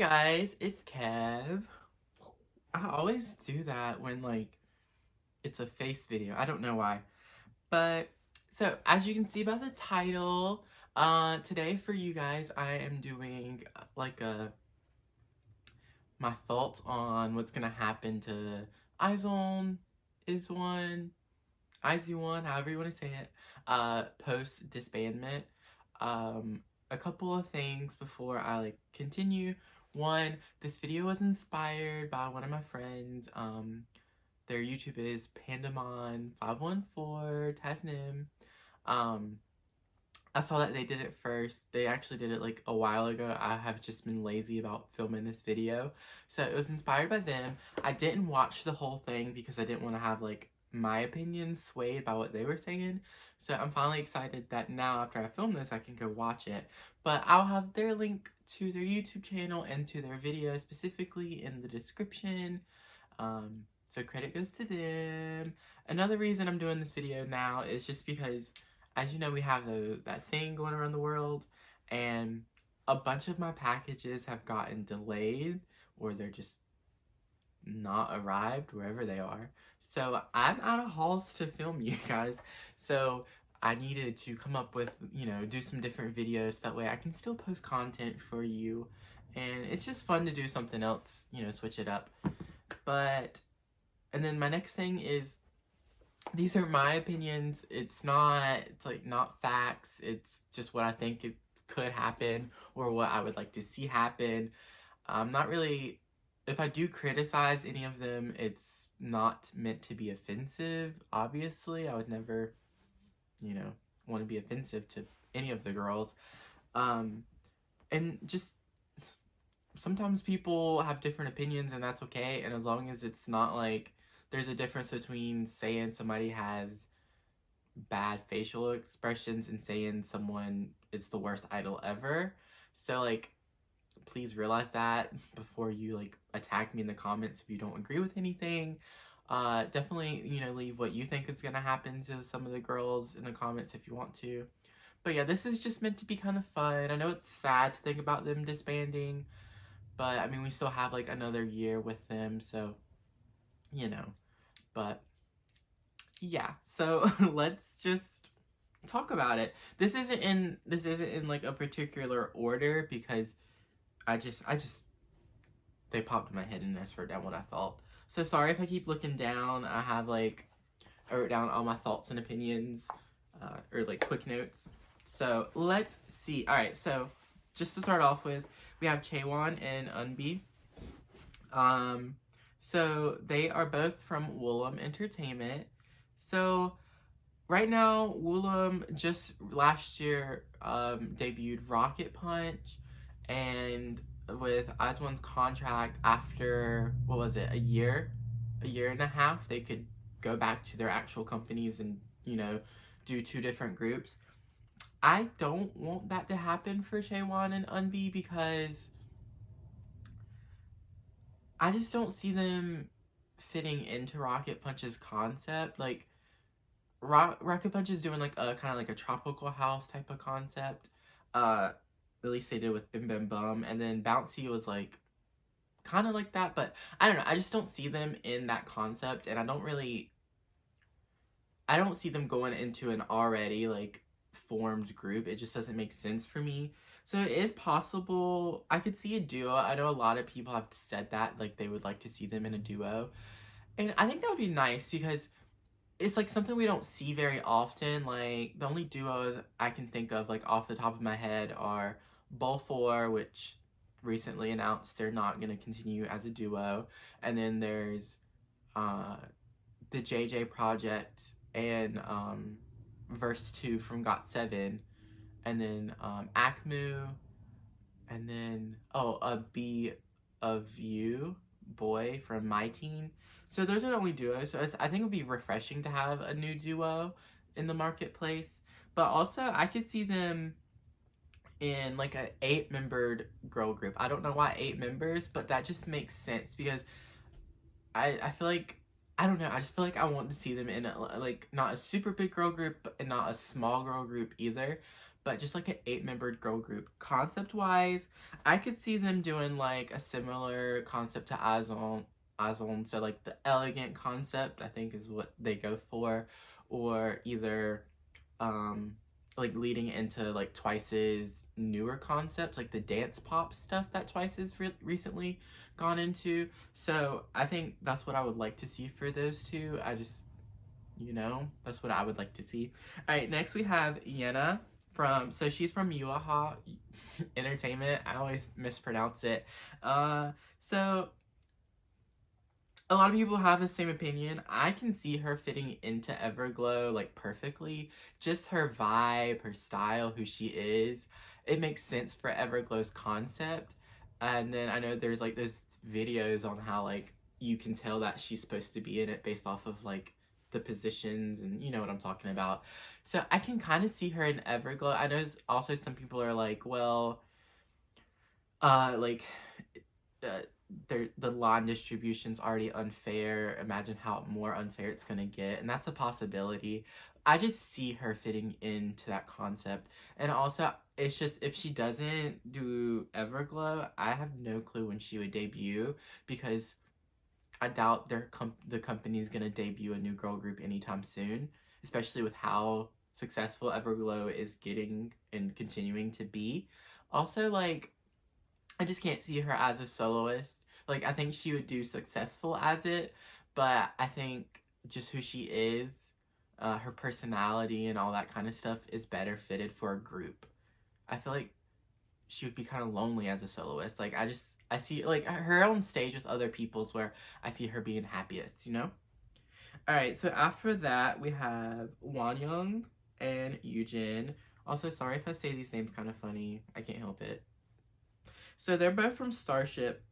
guys, it's Kev. I always do that when it's a face video. I don't know why. But so as you can see by the title, today for you guys I am doing my thoughts on what's gonna happen to Izone, Is1, IZ1, however you want to say it, post disbandment. A couple of things before I continue. One, this video was inspired by one of my friends. Their YouTube is Pandamon514, Tasnim. I saw that they did it first. They actually did it a while ago. I have just been lazy about filming this video. So it was inspired by them. I didn't watch the whole thing because I didn't want to have my opinion swayed by what they were saying. So I'm finally excited that now after I film this I can go watch it. But I'll have their link to their YouTube channel and to their video specifically in the description. So credit goes to them. Another reason I'm doing this video now is just because, as you know, we have that thing going around the world, and a bunch of my packages have gotten delayed, or they're just not arrived wherever they are. So I'm out of hauls to film, you guys. So I needed to come up with, do some different videos. That way I can still post content for you. And it's just fun to do something else, switch it up. And then my next thing is, these are my opinions. It's not facts. It's just what I think it could happen or what I would like to see happen. Not really, if I do criticize any of them, it's not meant to be offensive. Obviously, I would never, want to be offensive to any of the girls. And just sometimes people have different opinions, and that's okay. And as long as it's not there's a difference between saying somebody has bad facial expressions and saying someone is the worst idol ever. So please realize that before you attack me in the comments if you don't agree with anything. Definitely, leave what you think is gonna happen to some of the girls in the comments if you want to. But yeah, this is just meant to be kind of fun. I know it's sad to think about them disbanding, but I mean, we still have another year with them, so but yeah, so let's just talk about it. This isn't in a particular order because they popped in my head and I just wrote down what I thought. So sorry if I keep looking down. I have I wrote down all my thoughts and opinions, or quick notes. So let's see. All right, so just to start off with, we have Chauhan and Unbe. So they are both from Woolham Entertainment. So right now, Woolham just last year debuted Rocket Punch, and with IZ*ONE's contract after, what was it, a year and a half, they could go back to their actual companies and, do two different groups. I don't want that to happen for Chauhan and Unbe because I just don't see them fitting into Rocket Punch's concept. Rocket Punch is doing a kind of a tropical house type of concept. At least they did with Bim Bim Bum, and then Bouncy was kind of like that, but I don't know. I just don't see them in that concept, and I don't see them going into an already formed group. It just doesn't make sense for me. So it is possible I could see a duo. I know a lot of people have said that they would like to see them in a duo, and I think that would be nice because it's something we don't see very often. The only duos I can think of off the top of my head are Bull4, which recently announced they're not going to continue as a duo, and then there's the JJ Project and Verse 2 from GOT7, and then Akmu, and then a B of You boy from My Teen. So those are the only duos. So I think it would be refreshing to have a new duo in the marketplace. But also I could see them in an 8-membered girl group. I don't know why 8 members, but that just makes sense because I feel I don't know, I just feel I want to see them in not a super big girl group and not a small girl group either. but just like an 8-membered girl group. Concept wise, I could see them doing like a similar concept to Azon, so like the elegant concept I think is what they go for, or either like leading into like Twice's newer concepts, like the dance pop stuff that Twice has recently gone into. So I think that's what I would like to see for those two. I just, that's what I would like to see. All right, next we have Janna so she's from Yuaha Entertainment. I always mispronounce it. So a lot of people have the same opinion. I can see her fitting into Everglow like perfectly. Just her vibe, her style, who she is. It makes sense for Everglow's concept. And then I know there's videos on how like you can tell that she's supposed to be in it based off of like the positions, and you know what I'm talking about. So I can kind of see her in Everglow. I know also some people are like, well, the line distribution's already unfair. Imagine how more unfair it's gonna get, and that's a possibility. I just see her fitting into that concept. And also, it's just, if she doesn't do Everglow, I have no clue when she would debut, because I doubt the company's gonna debut a new girl group anytime soon, especially with how successful Everglow is getting and continuing to be. Also, like, I just can't see her as a soloist. Like, I think she would do successful as it, but I think just who she is, her personality and all that kind of stuff is better fitted for a group. I feel like she would be kind of lonely as a soloist. Like, I see, like, her on stage with other people's where I see her being happiest, you know? Alright, so after that, we have Wanyoung and Eugen. Also, sorry if I say these names kind of funny. I can't help it. So they're both from Starship.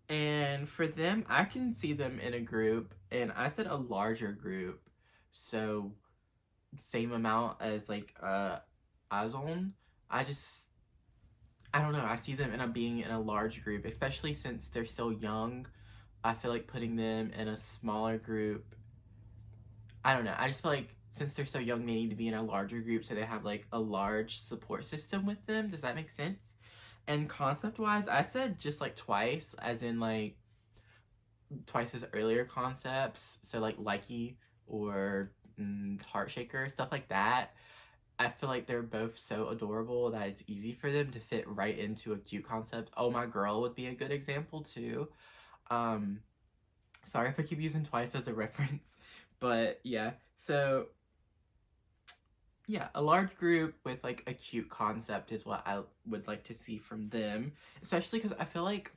And for them, I can see them in a group. And I said a larger group. So, same amount as, like, Azon. I don't know. I see them being in a large group, especially since they're still young. I feel like putting them in a smaller group, I don't know. I just feel like since they're so young, they need to be in a larger group so they have like a large support system with them. Does that make sense? And concept-wise, I said just like Twice, as in like Twice's earlier concepts. So like Likey or Heartshaker, stuff like that. I feel like they're both so adorable that it's easy for them to fit right into a cute concept. Oh My Girl would be a good example too. Sorry if I keep using Twice as a reference, but yeah. So yeah, a large group with like a cute concept is what I would like to see from them, especially because I feel like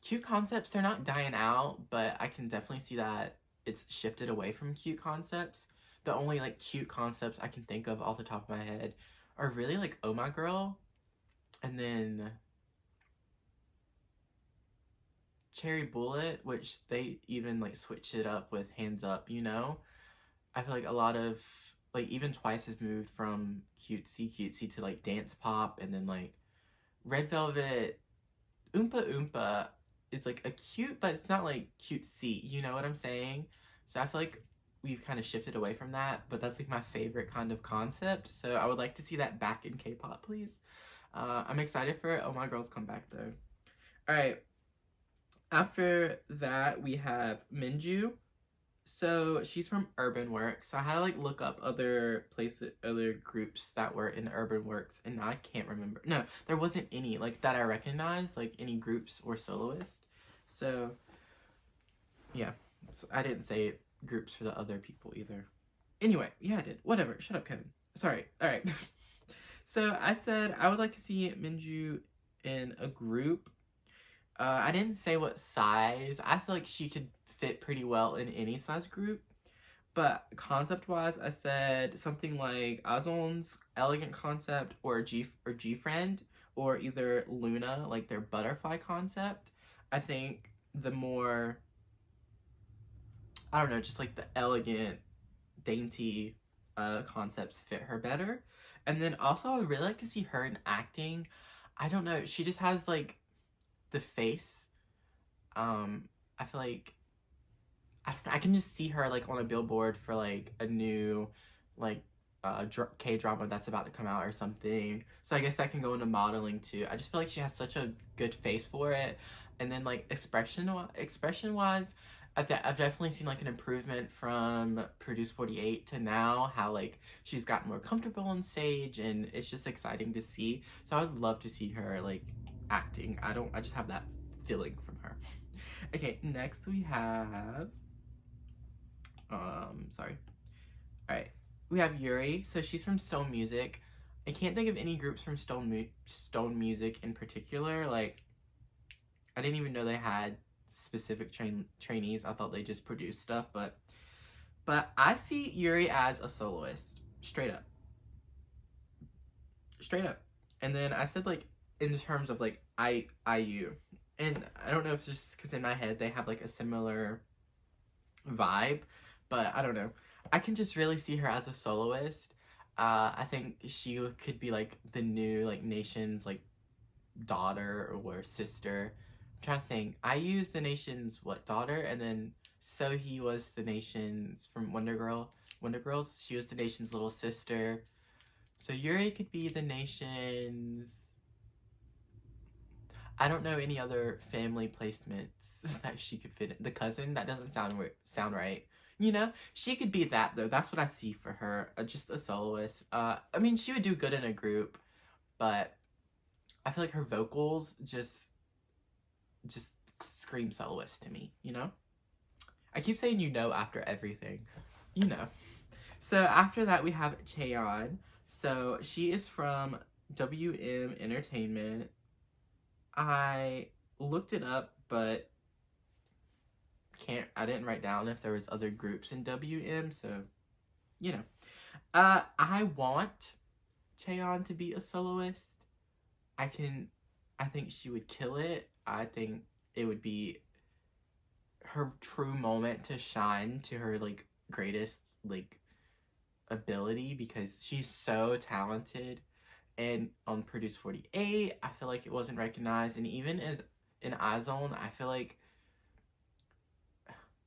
cute concepts, they're not dying out, but I can definitely see that it's shifted away from cute concepts. The only like cute concepts I can think of off the top of my head are really like Oh My Girl, and then Cherry Bullet, which they even like switch it up with Hands Up, you know? I feel like a lot of like even Twice has moved from cutesy to like dance pop, and then like Red Velvet, Oompa Oompa, it's like a cute, but it's not like cutesy, you know what I'm saying? So I feel like we've kind of shifted away from that, but that's like my favorite kind of concept. So I would like to see that back in K-pop, please. I'm excited for Oh My Girl's comeback though. Alright. After that, we have Minju. So she's from Urban Works. So I had to like look up other groups that were in Urban Works, and I can't remember. No, there wasn't any like that I recognized, like any groups or soloists. So yeah, so I didn't say groups for the other people either. Anyway, yeah, I did. Whatever. Shut up, Kevin. Sorry. All right. So I said I would like to see Minju in a group. I didn't say what size. I feel like she could fit pretty well in any size group. But concept-wise, I said something like Azon's elegant concept, or G Friend, or either Luna, like their butterfly concept. I think the more, I don't know, just like the elegant, dainty concepts fit her better. And then also I would really like to see her in acting. I don't know, she just has like the face. I feel like I can just see her like on a billboard for like a new like K-drama that's about to come out or something. So I guess that can go into modeling too. I just feel like she has such a good face for it. And then like expression wise, I've definitely seen like an improvement from Produce 48 to now, how like she's gotten more comfortable on stage, and it's just exciting to see. So I would love to see her like acting. I just have that feeling from her. Okay, next we have sorry. All right. We have Yuri. So she's from Stone Music. I can't think of any groups from Stone Music in particular. Like, I didn't even know they had specific trainees. I thought they just produced stuff, but I see Yuri as a soloist, straight up. And then I said like in terms of like IU, and I don't know if it's just because in my head they have like a similar vibe, but I don't know. I can just really see her as a soloist. I think she could be like the new like Nation's like daughter or sister. I'm trying to think. I used the Nation's daughter, and then Sohee was the Nation's from Wonder Girls. She was the Nation's little sister. So Yuri could be the Nation's. I don't know any other family placements that she could fit in. The cousin, that doesn't sound right. You know, she could be that though. That's what I see for her. Just a soloist. I mean, she would do good in a group, but I feel like her vocals just scream soloist to me. You know, I keep saying after everything. You know. So after that we have Chauhan. So she is from WM Entertainment. I looked it up, but I didn't write down if there was other groups in WM, so you know. I want Chauhan to be a soloist. I think she would kill it. I think it would be her true moment to shine to her like greatest like ability, because she's so talented. And on Produce 48, I feel like it wasn't recognized, and even as in iZone, I feel like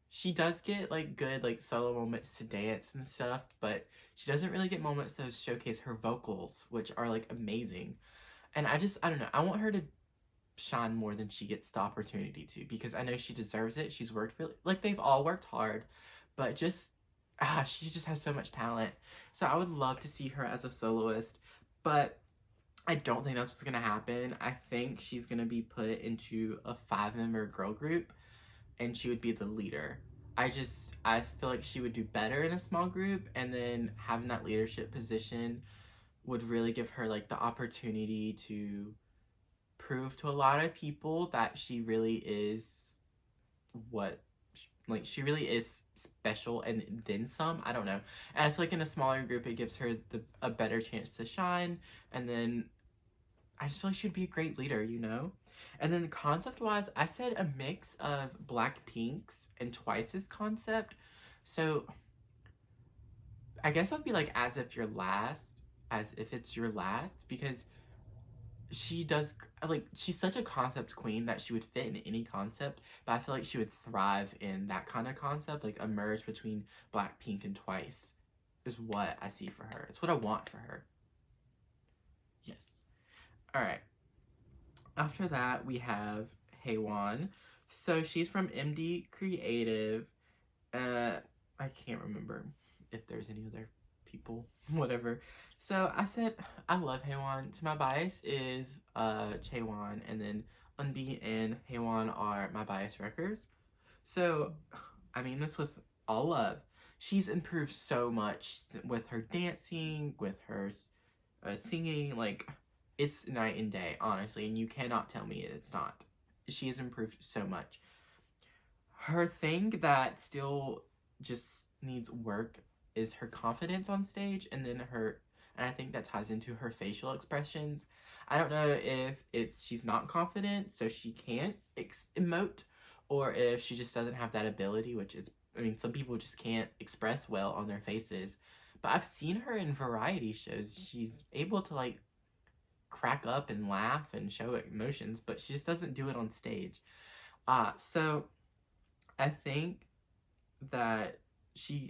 she does get like good like solo moments to dance and stuff, but she doesn't really get moments to showcase her vocals, which are like amazing. And I don't know, I want her to shine more than she gets the opportunity to, because I know she deserves it. She's worked really, like they've all worked hard, but just she just has so much talent. So I would love to see her as a soloist, but I don't think that's what's gonna happen. I think she's gonna be put into a 5-member girl group, and she would be the leader. I feel like she would do better in a small group, and then having that leadership position would really give her like the opportunity to prove to a lot of people that she really is she really is special and then some. I don't know. And I feel like in a smaller group it gives her a better chance to shine, and then I just feel like she'd be a great leader, you know? And then concept-wise, I said a mix of Blackpink's and Twice's concept. So I guess it would be like as if it's your last, because she does, like, she's such a concept queen that she would fit in any concept, but I feel like she would thrive in that kind of concept, like a merge between Blackpink and Twice is what I see for her. It's what I want for her. Yes. Alright. After that, we have Haewon. So she's from MD Creative. I can't remember if there's any other people, whatever. So I said I love Haewon. So my bias is Chauhan, and then Unbe and Haewon are my bias wreckers. So I mean this with all love. She's improved so much with her dancing, with her singing. Like, it's night and day, honestly, and you cannot tell me it's not. She has improved so much. Her thing that still just needs work is her confidence on stage, and then and I think that ties into her facial expressions. I don't know if she's not confident, so she can't emote, or if she just doesn't have that ability, which is, I mean, some people just can't express well on their faces. But I've seen her in variety shows. She's able to, like, crack up and laugh and show emotions, but she just doesn't do it on stage. So I think that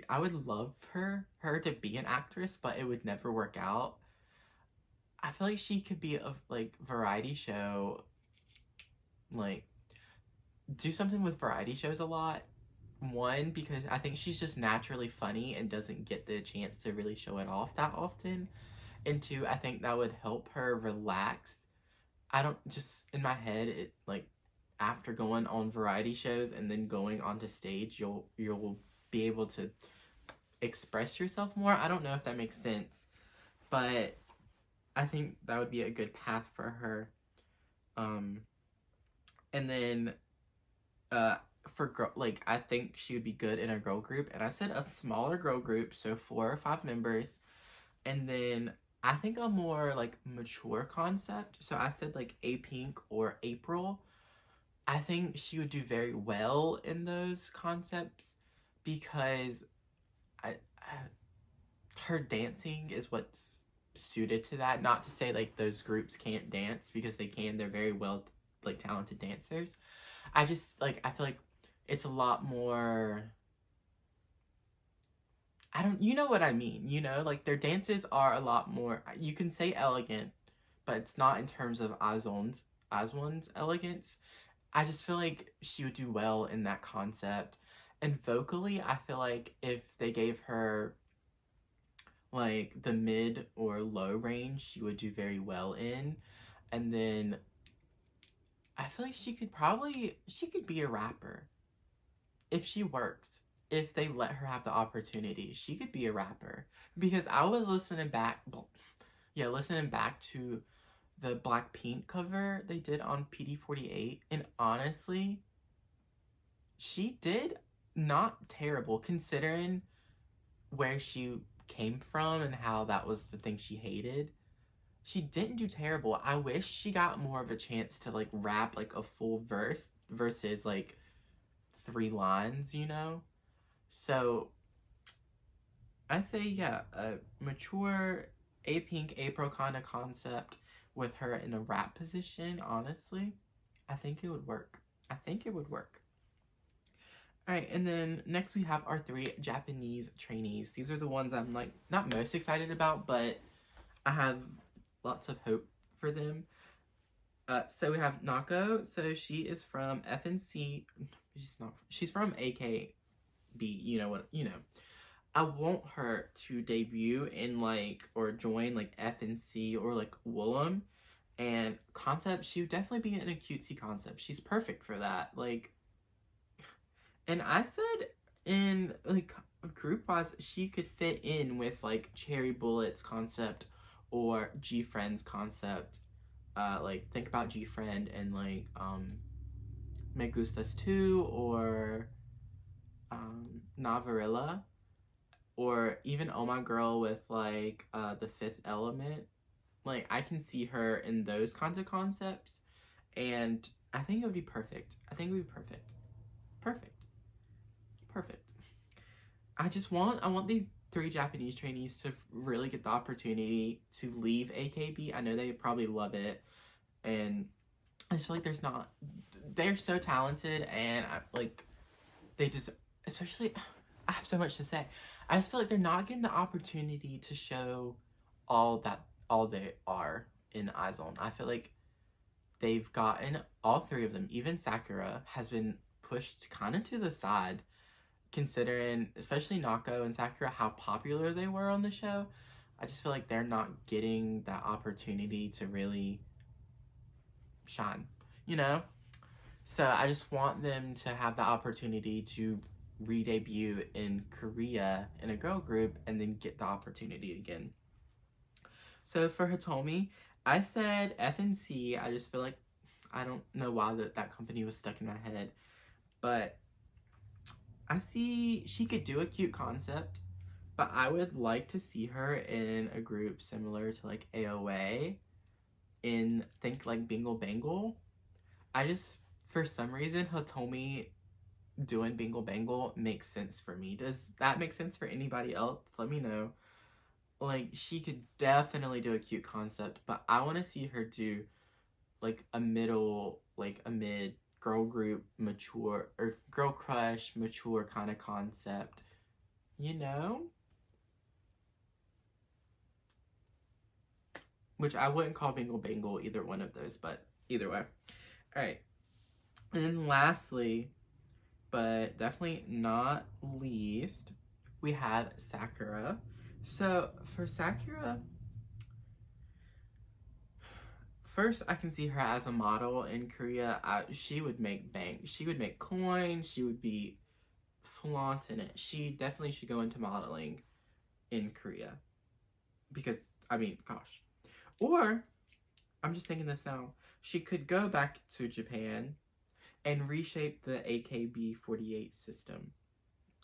I would love her to be an actress, but it would never work out. I feel like she could be a like variety show, like do something with variety shows a lot. One, because I think she's just naturally funny and doesn't get the chance to really show it off that often. And two, I think that would help her relax. I don't, just in my head, it like after going on variety shows and then going onto stage, you'll be able to express yourself more. I don't know if that makes sense, but I think that would be a good path for her. And then for girl, like I think she would be good in a girl group, and I said a smaller girl group, so 4 or 5 members, and then I think a more like mature concept. So I said like Apink or April. I think she would do very well in those concepts because her dancing is what's suited to that. Not to say like those groups can't dance, because they can. They're very well like talented dancers. I just like, I feel like it's a lot more, you know what I mean, you know, like their dances are a lot more, you can say elegant, but it's not in terms of Aswon's elegance. I just feel like she would do well in that concept. And vocally, I feel like if they gave her like the mid or low range, she would do very well in. And then I feel like she could be a rapper. If she works, if they let her have the opportunity, she could be a rapper. Because I was listening back to the Blackpink cover they did on PD48, and honestly, she did not terrible considering where she came from and how that was the thing she hated. She didn't do terrible. I wish she got more of a chance to like rap like a full verse versus like 3 lines, you know? So I say, yeah, a mature Apink April kind of concept with her in a rap position, honestly, I think it would work. I think it would work. Alright, and then next we have our 3 Japanese trainees. These are the ones I'm like not most excited about, but I have lots of hope for them. So we have NACO. So she is from FNC. She's from AKB. You know what? You know. I want her to debut in like, or join like FNC or like Woolham. And concept, she would definitely be in a cutesy concept. She's perfect for that. Like, and I said in like group wise, she could fit in with like Cherry Bullets concept or G Friends concept. Like think about G Friend and like Me Gustas Too, or Navarilla, or even Oh My Girl with like The Fifth Element. Like I can see her in those kinds of concepts, and I think it would be perfect. I think it would be perfect. Perfect. I want these 3 Japanese trainees to really get the opportunity to leave AKB. I know they probably love it, and I just feel like they're so talented, and they just, especially, I have so much to say. I just feel like they're not getting the opportunity to show all they are in Izone. I feel like they've gotten, all 3 of them, even Sakura, has been pushed kind of to the side, considering, especially NACO and Sakura, how popular they were on the show. I just feel like they're not getting that opportunity to really shine, you know? So I just want them to have the opportunity to re-debut in Korea in a girl group and then get the opportunity again. So for Hitomi, I said FNC. I just feel like, I don't know why that company was stuck in my head, but I see she could do a cute concept, but I would like to see her in a group similar to like AOA, in think like Bingle Bangle. I just, for some reason, Hitomi doing Bingle Bangle makes sense for me. Does that make sense for anybody else? Let me know. Like, she could definitely do a cute concept, but I want to see her do like a mid girl group mature, or girl crush mature kind of concept you know? Which I wouldn't call Bingle Bangle either one of those, but either way. Alright. And then lastly, but definitely not least, we have Sakura. So for Sakura, first I can see her as a model in Korea. She would make bank. She would make coins. She would be flaunting it. She definitely should go into modeling in Korea. Because, I mean, gosh. Or, I'm just thinking this now, she could go back to Japan and reshape the AKB48 system.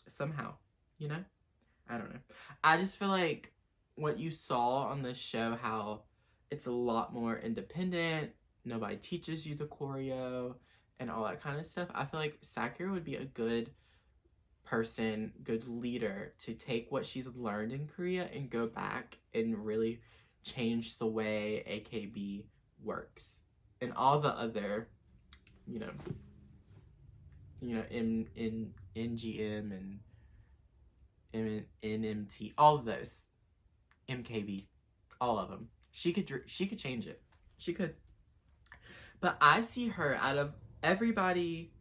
Somehow, you know? I don't know. I just feel like what you saw on this show, how it's a lot more independent, nobody teaches you the choreo, and all that kind of stuff. I feel like Sakura would be a good person, good leader to take what she's learned in Korea and go back and really change the way AKB works. And all the other, you know, in NGM and NMT, all of those, MKB, all of them. She could change it. She could. But I see her out of everybody.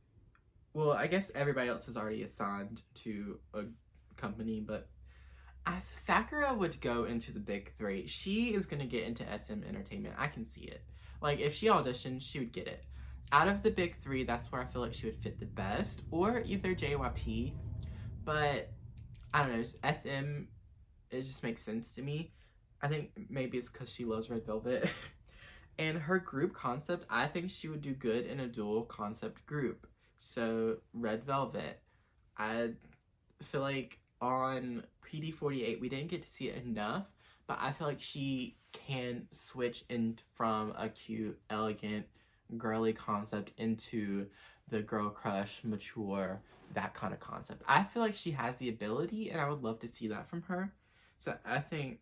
Well, I guess everybody else is already assigned to a company, but if Sakura would go into the big three, she is going to get into SM Entertainment. I can see it. Like, if she auditioned, she would get it. Out of the big three, that's where I feel like she would fit the best. Or either JYP. But, I don't know, SM, it just makes sense to me. I think maybe it's because she loves Red Velvet. And her group concept, I think she would do good in a dual concept group. So, Red Velvet, I feel like on PD48, we didn't get to see it enough, but I feel like she can switch in from a cute, elegant, girly concept into the girl crush, mature, that kind of concept. I feel like she has the ability, and I would love to see that from her. So I think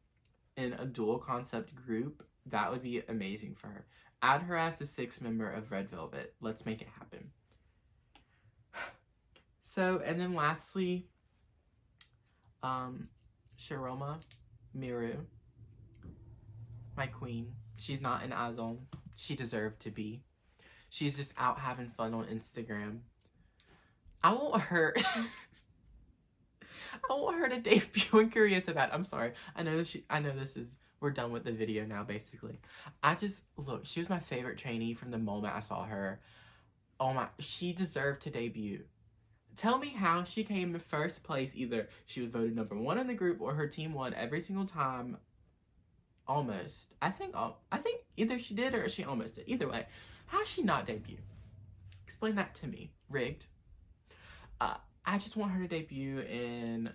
in a dual concept group, that would be amazing for her. Add her as the 6th member of Red Velvet. Let's make it happen. So, and then lastly, Shiroma Miru, my queen. She's not in Azon. She deserved to be. She's just out having fun on Instagram. I want her. I want her to debut in Korea so bad. I'm sorry. I know this is. We're done with the video now, basically. Look, she was my favorite trainee from the moment I saw her. Oh my, she deserved to debut. Tell me how she came in first place. Either she was voted #1 in the group or her team won every single time. Almost. I think either she did or she almost did. Either way, how she not debut? Explain that to me. Rigged. I just want her to debut and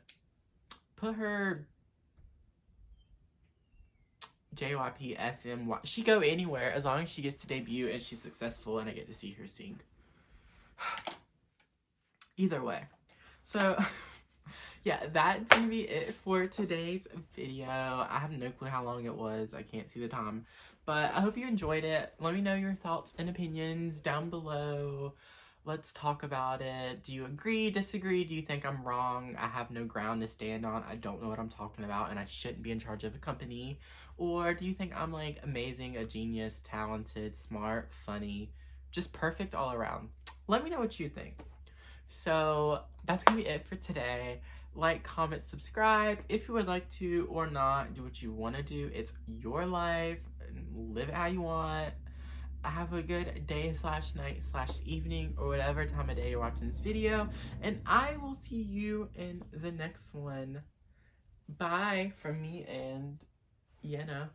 put her JYP, SM, she go anywhere as long as she gets to debut and she's successful and I get to see her sing. Either way. So, yeah, that's gonna be it for today's video. I have no clue how long it was. I can't see the time. But I hope you enjoyed it. Let me know your thoughts and opinions down below. Let's talk about it. Do you agree, disagree? Do you think I'm wrong? I have no ground to stand on. I don't know what I'm talking about and I shouldn't be in charge of a company. Or do you think I'm like amazing, a genius, talented, smart, funny, just perfect all around? Let me know what you think. So that's gonna be it for today. Like, comment, subscribe if you would like to or not. Do what you want to do. It's your life. Live it how you want. Have a good day / night / evening or whatever time of day you're watching this video. And I will see you in the next one. Bye from me and Janna.